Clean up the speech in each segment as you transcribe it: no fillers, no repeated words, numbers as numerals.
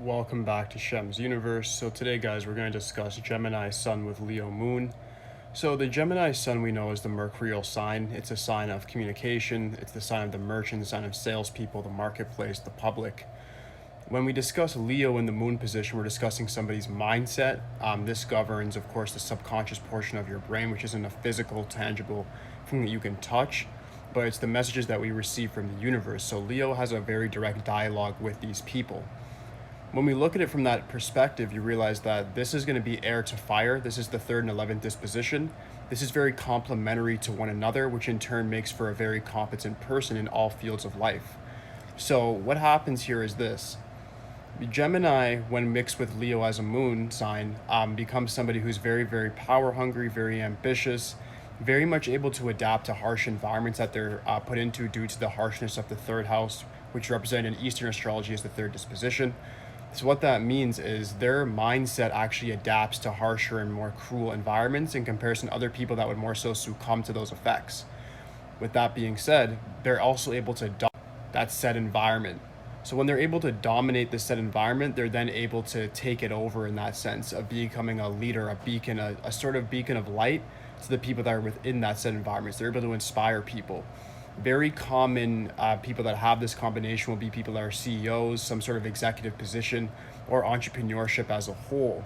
Welcome back to Shemsuniverse. So today, guys, we're going to discuss Gemini Sun with Leo Moon. So the Gemini Sun we know is the mercurial sign. It's a sign of communication. It's the sign of the merchant, the sign of salespeople, the marketplace, the public. When we discuss Leo in the Moon position, we're discussing somebody's mindset. This governs, of course, the subconscious portion of your brain, which isn't a physical, tangible thing that you can touch, but it's the messages that we receive from the universe. So Leo has a very direct dialogue with these people. When we look at it from that perspective, you realize that this is going to be air to fire. This is the 3rd and 11th disposition. This is very complementary to one another, which in turn makes for a very competent person in all fields of life. So what happens here is this. Gemini, when mixed with Leo as a moon sign, becomes somebody who's very, very power hungry, very ambitious, very much able to adapt to harsh environments that they're put into due to the harshness of the 3rd house, which represented in Eastern astrology as the 3rd disposition. So what that means is their mindset actually adapts to harsher and more cruel environments in comparison to other people that would more so succumb to those effects. With that being said, they're also able to dominate that set environment. So when they're able to dominate the set environment, they're then able to take it over in that sense of becoming a leader, a beacon, a sort of beacon of light to the people that are within that set environment. So they're able to inspire people. Very common people that have this combination will be people that are CEOs, some sort of executive position, or entrepreneurship as a whole.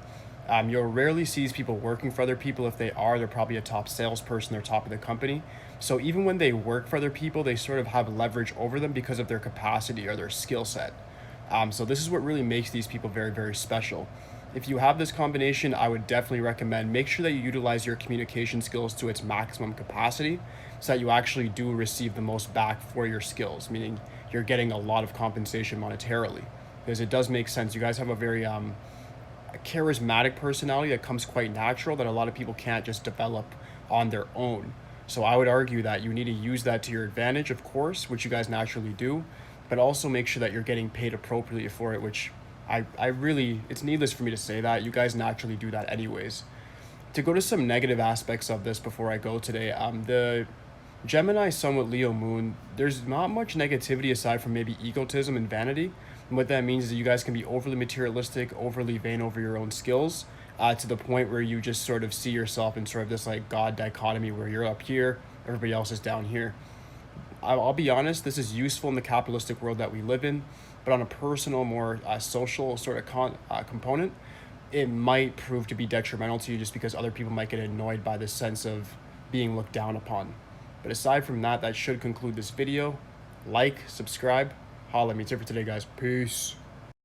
You'll rarely see these people working for other people. If they are, they're probably a top salesperson, they're top of the company. So even when they work for other people, they sort of have leverage over them because of their capacity or their skill set. So this is what really makes these people very, very special. If you have this combination, I would definitely recommend make sure that you utilize your communication skills to its maximum capacity so that you actually do receive the most back for your skills, meaning you're getting a lot of compensation monetarily. Because it does make sense. You guys have a very charismatic personality that comes quite natural that a lot of people can't just develop on their own. So I would argue that you need to use that to your advantage, of course, which you guys naturally do, but also make sure that you're getting paid appropriately for it, which I really, it's needless for me to say that. You guys naturally do that anyways. To go to some negative aspects of this before I go today, the Gemini Sun with Leo Moon, there's not much negativity aside from maybe egotism and vanity. And what that means is that you guys can be overly materialistic, overly vain over your own skills, to the point where you just sort of see yourself in sort of this like God dichotomy where you're up here, everybody else is down here. I'll be honest, this is useful in the capitalistic world that we live in, but on a personal, more social sort of component, it might prove to be detrimental to you just because other people might get annoyed by this sense of being looked down upon. But aside from that, that should conclude this video. Like, subscribe, holla at me. That's it for today, guys. Peace.